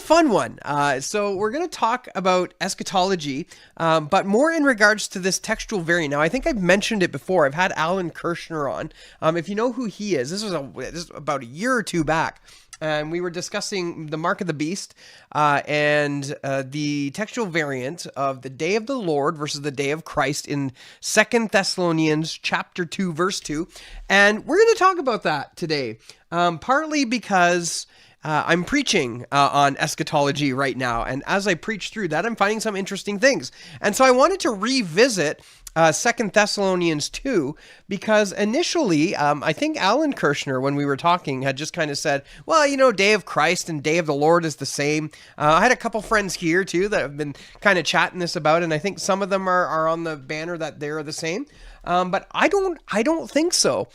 fun one. So we're going to talk about eschatology, but more in regards to this textual variant. Now, I think I've mentioned it before. I've had Alan Kirshner on. If you know who he is, this was about a year or two back. And we were discussing the mark of the beast and the textual variant of the day of the Lord versus the day of Christ in 2 Thessalonians chapter 2, verse 2. And we're going to talk about that today, partly because I'm preaching on eschatology right now. And as I preach through that, I'm finding some interesting things. And so I wanted to revisit 2 Thessalonians 2, because initially, I think Alan Kirshner, when we were talking, had just kind of said, well, you know, day of Christ and day of the Lord is the same. I had a couple friends here, too, that have been kind of chatting this about, and I think some of them are on the banner that they're the same. But I don't think so.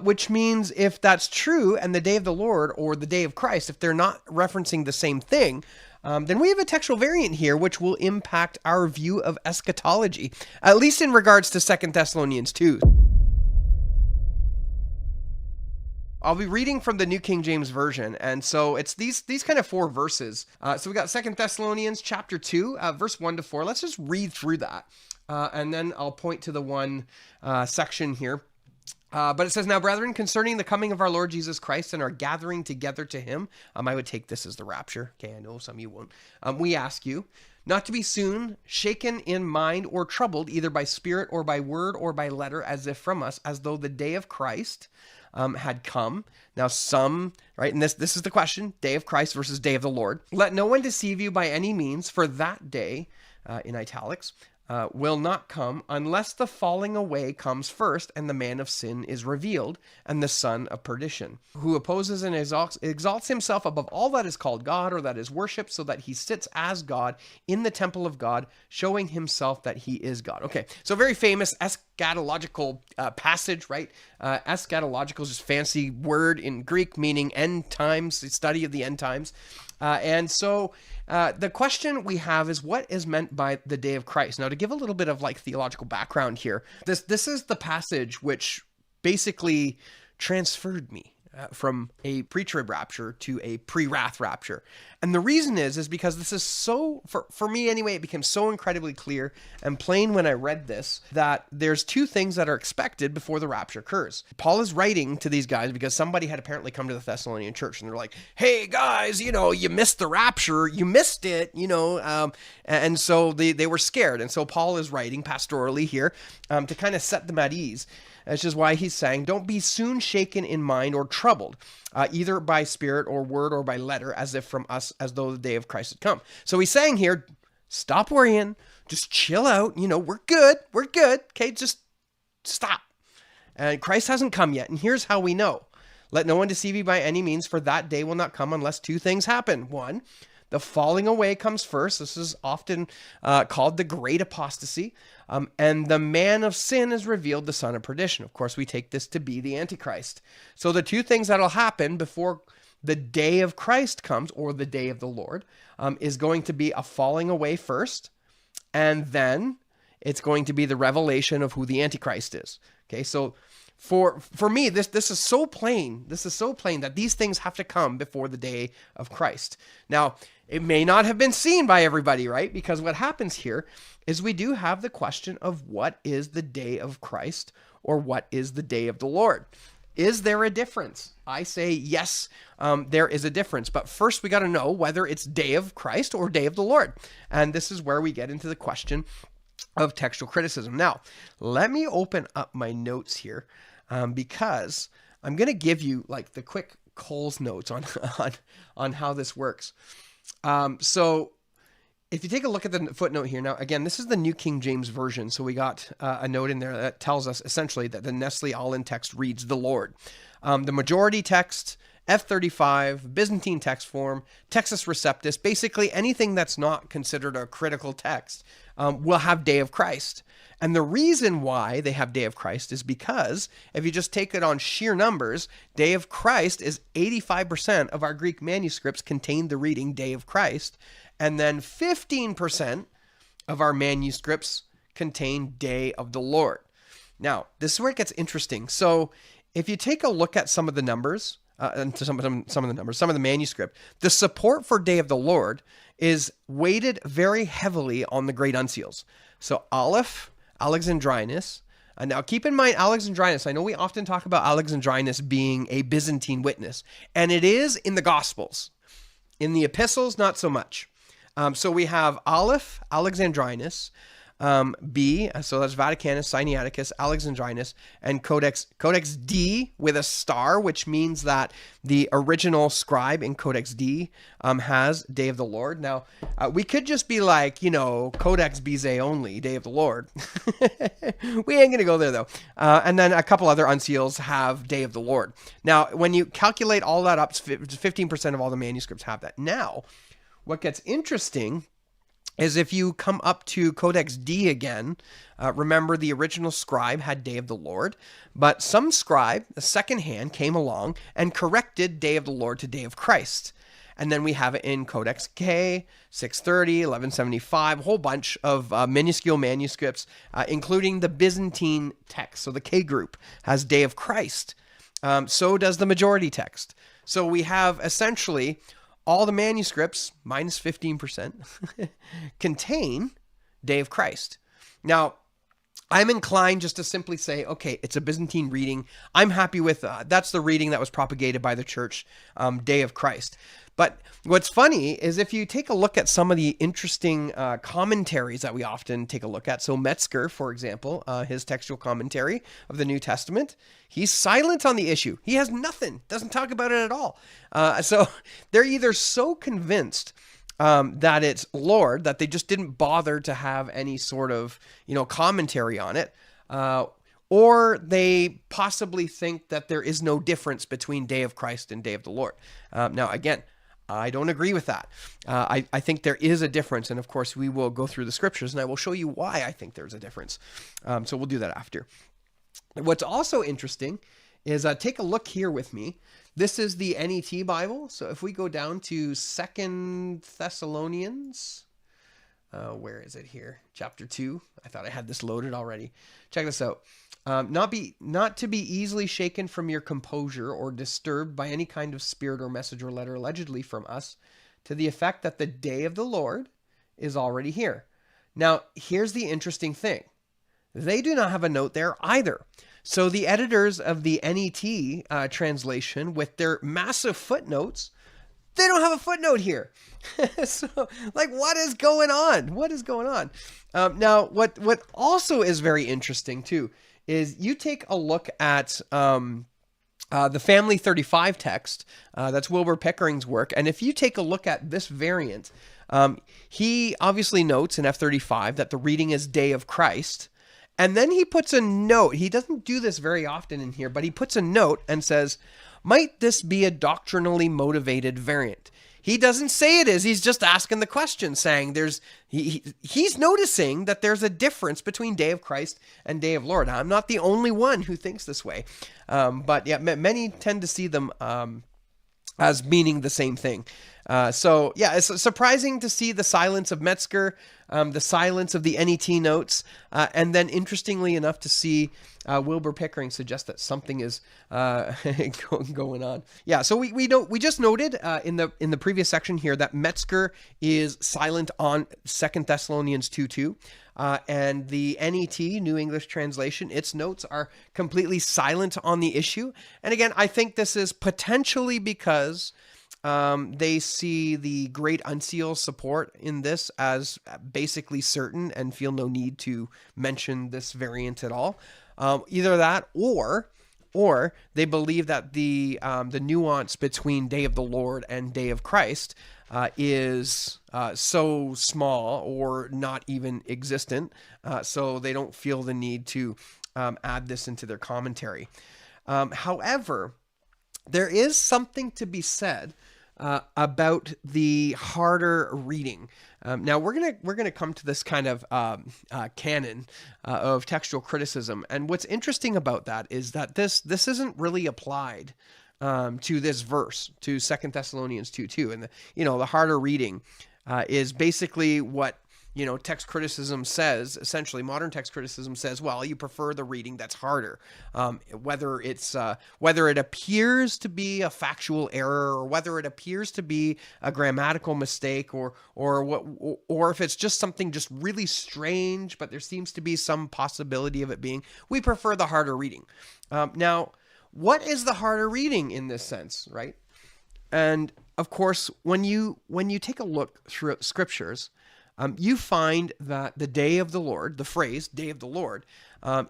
Which means if that's true, and the day of the Lord or the day of Christ, if they're not referencing the same thing, then we have a textual variant here which will impact our view of eschatology, at least in regards to 2 Thessalonians 2. I'll be reading from the New King James Version, and so it's these kind of 4 verses. So we got 2 Thessalonians chapter 2, verse 1 to 4. Let's just read through that, and then I'll point to the one section here. But it says, now, brethren, concerning the coming of our Lord Jesus Christ and our gathering together to him, I would take this as the rapture. Okay, I know some of you won't. We ask you not to be soon shaken in mind or troubled, either by spirit or by word or by letter, as if from us, as though the day of Christ had come. Now some, right, and this is the question, day of Christ versus day of the Lord. Let no one deceive you by any means, for that day, in italics, will not come unless the falling away comes first and the man of sin is revealed and the son of perdition, who opposes and exalts himself above all that is called God or that is worshipped, so that he sits as God in the temple of God, showing himself that he is God. Okay, so very famous eschatological passage, right? Eschatological is just fancy word in Greek meaning end times, the study of the end times. And so the question we have is, what is meant by the day of Christ? Now, to give a little bit of like theological background here, this is the passage which basically transferred me from a pre-trib rapture to a pre-wrath rapture. And the reason is because this is so, for me anyway, it became so incredibly clear and plain when I read this, that there's 2 things that are expected before the rapture occurs. Paul is writing to these guys because somebody had apparently come to the Thessalonian church and they're like, hey guys, you know, you missed the rapture, you missed it, you know, and so they were scared. And so Paul is writing pastorally here to kind of set them at ease. This is why he's saying, don't be soon shaken in mind or troubled, either by spirit or word or by letter, as if from us, as though the day of Christ had come. So he's saying here, stop worrying, just chill out. You know, we're good. Okay, just stop. And Christ hasn't come yet. And here's how we know. Let no one deceive you by any means, for that day will not come unless 2 things happen. 1, the falling away comes first. This is often called the great apostasy. And the man of sin is revealed, the son of perdition. Of course, we take this to be the Antichrist. So the 2 things that'll happen before the day of Christ comes, or the day of the Lord, is going to be a falling away first, and then it's going to be the revelation of who the Antichrist is. Okay, so for me, this is so plain. This is so plain that these things have to come before the day of Christ. Now, it may not have been seen by everybody, right? Because what happens here is we do have the question of what is the day of Christ or what is the day of the Lord? Is there a difference? I say yes, there is a difference. But first we got to know whether it's day of Christ or day of the Lord. And this is where we get into the question of textual criticism. Now, let me open up my notes here because I'm going to give you like the quick Cole's notes on how this works. So if you take a look at the footnote here, now, again, this is the New King James Version. So we got a note in there that tells us essentially that the Nestle-Aland text reads the Lord. The majority text, F35, Byzantine text form, Textus Receptus, basically anything that's not considered a critical text will have day of Christ. And the reason why they have day of Christ is because if you just take it on sheer numbers, day of Christ is 85% of our Greek manuscripts contain the reading day of Christ. And then 15% of our manuscripts contain day of the Lord. Now, this is where it gets interesting. So if you take a look at some of the numbers, and to some of the numbers, some of the manuscript, the support for Day of the Lord is weighted very heavily on the great unseals. So Aleph, Alexandrinus. Now, keep in mind, Alexandrinus, I know we often talk about Alexandrinus being a Byzantine witness, and it is in the Gospels. In the epistles, not so much. So we have Aleph, Alexandrinus, B, so that's Vaticanus, Sinaiticus, Alexandrinus, and Codex D with a star, which means that the original scribe in Codex D has Day of the Lord. Now, we could just be like, Codex Bizet only, Day of the Lord. We ain't going to go there, though. And then a couple other unseals have Day of the Lord. Now, when you calculate all that up, 15% of all the manuscripts have that. Now, what gets interesting is if you come up to Codex D again, remember the original scribe had Day of the Lord, but some scribe, a second hand, came along and corrected Day of the Lord to Day of Christ. And then we have it in Codex K, 630, 1175, a whole bunch of minuscule manuscripts, including the Byzantine text. So the K group has Day of Christ. So does the majority text. So we have essentially all the manuscripts, minus 15%, contain Day of Christ. Now, I'm inclined just to simply say, okay, it's a Byzantine reading. I'm happy with that's the reading that was propagated by the church, Day of Christ. But what's funny is if you take a look at some of the interesting commentaries that we often take a look at. So Metzger, for example, his textual commentary of the New Testament, he's silent on the issue. He has nothing, doesn't talk about it at all. So they're either so convinced that it's Lord that they just didn't bother to have any sort of, commentary on it. Or they possibly think that there is no difference between Day of Christ and Day of the Lord. Now, again, I don't agree with that. I think there is a difference. And of course, we will go through the scriptures and I will show you why I think there's a difference. So we'll do that after. What's also interesting is take a look here with me. This is the NET Bible. So if we go down to 2 Thessalonians, where is it here? Chapter 2. I thought I had this loaded already. Check this out. Not to be easily shaken from your composure or disturbed by any kind of spirit or message or letter allegedly from us, to the effect that the day of the Lord is already here. Now, here's the interesting thing. They do not have a note there either. So the editors of the NET translation, with their massive footnotes, they don't have a footnote here. So, what is going on? What is going on? Now, what also is very interesting, too, is you take a look at the Family 35 text. That's Wilbur Pickering's work. And if you take a look at this variant, he obviously notes in F35 that the reading is Day of Christ. And then he puts a note. He doesn't do this very often in here, but he puts a note and says, might this be a doctrinally motivated variant? He doesn't say it is. He's just asking the question, saying he's noticing that there's a difference between Day of Christ and Day of Lord. Now, I'm not the only one who thinks this way, but yeah, many tend to see them as meaning the same thing. So yeah, it's surprising to see the silence of Metzger, the silence of the NET notes, and then interestingly enough to see Wilbur Pickering suggest that something is going on. Yeah, so we just noted in the previous section here that Metzger is silent on 2 Thessalonians 2:2. And the NET, New English Translation, its notes are completely silent on the issue. And again, I think this is potentially because they see the great unseal support in this as basically certain and feel no need to mention this variant at all. Either that or they believe that the nuance between Day of the Lord and Day of Christ is so small or not even existent, so they don't feel the need to add this into their commentary. However, there is something to be said about the harder reading. Now we're gonna come to this kind of canon of textual criticism, and what's interesting about that is that this isn't really applied to this verse, to 2 Thessalonians 2:2, and the harder reading is basically what text criticism says, essentially modern text criticism says, well, you prefer the reading that's harder, whether it appears to be a factual error, or whether it appears to be a grammatical mistake, or if it's just something just really strange, but there seems to be some possibility of it being. We prefer the harder reading. Now, what is the harder reading in this sense, right? And of course, when you take a look throughout scriptures, you find that the day of the Lord, the phrase "day of the Lord,"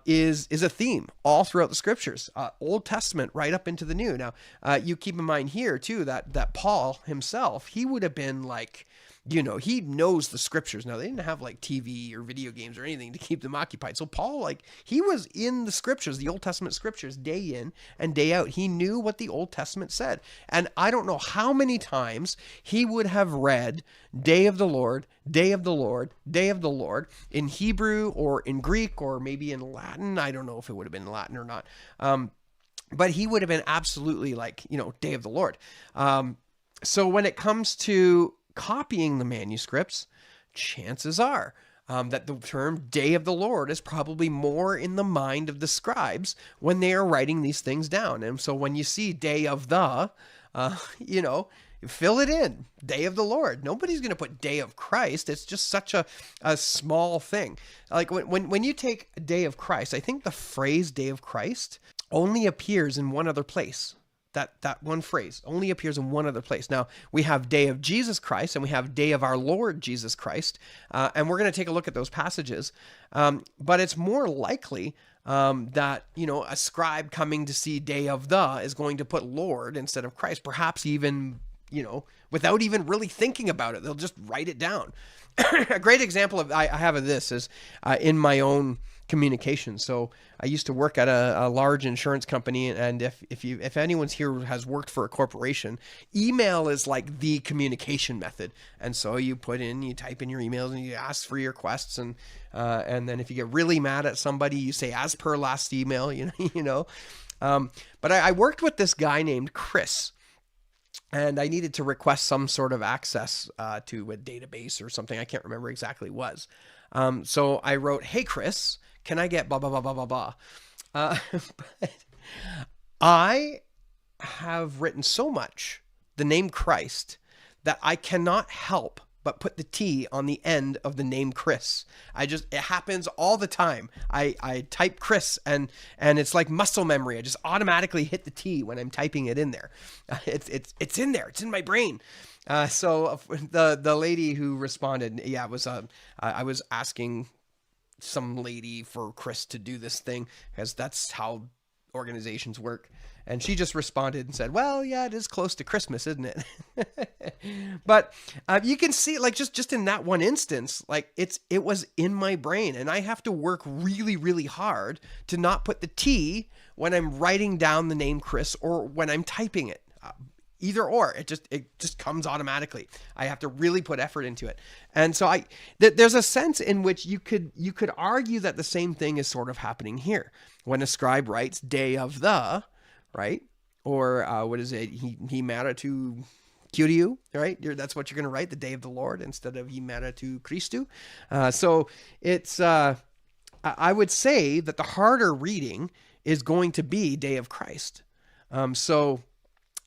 is a theme all throughout the scriptures, Old Testament right up into the New. Now, you keep in mind here too that Paul himself, he would have been like, he knows the scriptures. Now, they didn't have like TV or video games or anything to keep them occupied. So Paul, he was in the scriptures, the Old Testament scriptures, day in and day out. He knew what the Old Testament said. And I don't know how many times he would have read "day of the Lord, day of the Lord, day of the Lord" in Hebrew or in Greek or maybe in Latin. I don't know if it would have been Latin or not. But he would have been absolutely "day of the Lord." So when it comes to copying the manuscripts, chances are that the term "day of the Lord" is probably more in the mind of the scribes when they are writing these things down. And so when you see "day of the," fill it in, "day of the Lord." Nobody's going to put "day of Christ." It's just such a small thing. Like when you take "day of Christ," I think the phrase "day of Christ" only appears in one other place. That one phrase only appears in one other place. Now, we have "day of Jesus Christ" and we have "day of our Lord Jesus Christ." And we're going to take a look at those passages. But it's more likely that, a scribe coming to see "day of the" is going to put "Lord" instead of Christ, perhaps even, without even really thinking about it. They'll just write it down. A great example I have of this is in my own communication. So I used to work at a large insurance company, and if anyone's here who has worked for a corporation, email is like the communication method. And so you type in your emails and you ask for your requests, and then if you get really mad at somebody, you say "as per last email," But I worked with this guy named Chris. And I needed to request some sort of access to a database or something. I can't remember exactly what it was. So I wrote, "Hey, Chris, can I get blah, blah, blah, blah, blah, blah." But I have written so much the name Christ that I cannot help but put the T on the end of the name Chris. It happens all the time. I type Chris and it's like muscle memory. I just automatically hit the T when I'm typing it in there. It's in there. It's in my brain. So the lady who responded, it was I was asking some lady for Chris to do this thing because that's how organizations work. And she just responded and said, "Well, yeah, it is close to Christmas, isn't it?" But you can see, just in that one instance, it was in my brain, and I have to work really, really hard to not put the T when I'm writing down the name Chris or when I'm typing it. Either or, it just comes automatically. I have to really put effort into it. And so there's a sense in which you could argue that the same thing is sort of happening here when a scribe writes "day of the," right? Or what is it? He mara tu Kyriou, right? That's what you're going to write, "the day of the Lord," instead of "he mara tu Christou." So it's I would say that the harder reading is going to be "day of Christ." So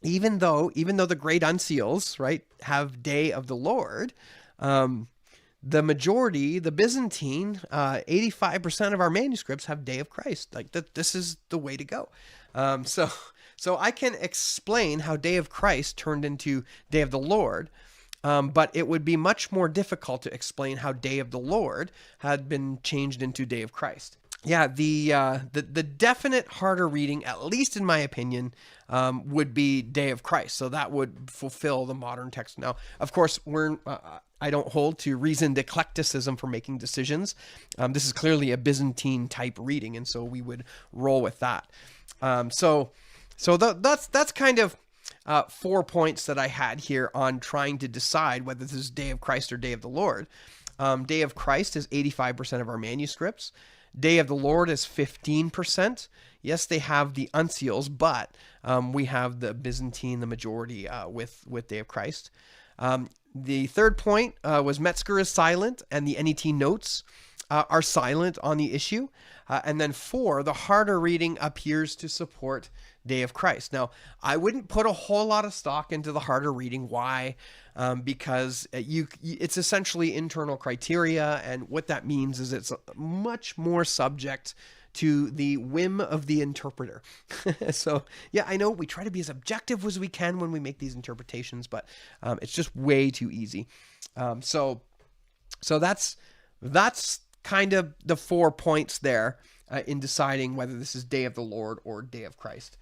even though the great unseals, right, have "day of the Lord," the majority, the Byzantine, 85% of our manuscripts have "day of Christ." This is the way to go. So I can explain how "day of Christ" turned into "day of the Lord, but it would be much more difficult to explain how "day of the Lord" had been changed into "day of Christ." Yeah, the definite harder reading, at least in my opinion, would be "day of Christ. So that would fulfill the modern text. Now, of course, I don't hold to reasoned eclecticism for making decisions. This is clearly a Byzantine type reading, and so we would roll with that. So that's kind of 4 points that I had here on trying to decide whether this is "day of Christ" or "day of the Lord." "Day of Christ" is 85% of our manuscripts. "Day of the Lord" is 15%. Yes, they have the unseals, but we have the Byzantine, the majority, with "day of Christ." The third point was Metzger is silent, and the NET notes are silent on the issue. And then 4, the harder reading appears to support Day of Christ. Now, I wouldn't put a whole lot of stock into the harder reading. Why? Because it's essentially internal criteria, and what that means is it's much more subject to the whim of the interpreter. So, yeah, I know we try to be as objective as we can when we make these interpretations, but it's just way too easy. So that's kind of the 4 points there in deciding whether this is Day of the Lord or Day of Christ.